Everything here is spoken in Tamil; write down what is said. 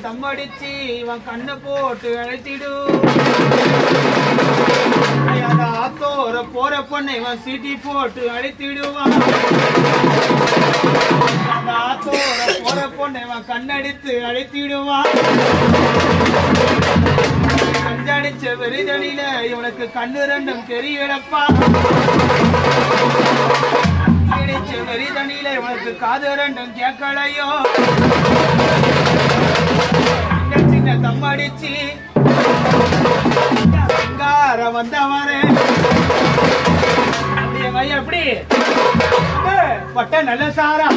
தம்மடிச்சு இவன் கண்ணை போட்டு அழைத்திடு ஆத்தோர போற பொண்ணை இவன் சீட்டி போட்டு அழைத்திடுவான் அந்த ஆத்தோர போற பொண்ணை இவன் கண்ணடித்து அழைத்திடுவான் கஞ்சடிச்ச வெறிதனில இவனுக்கு கண்ணு ரெண்டும் தெரியலப்பா அடிச்ச வெறிதனில இவனுக்கு காது ரெண்டும் கேட்கலையோ சின்ன தம்மடிச்சு வந்தவரே அப்படி பட்ட நல்ல சாரா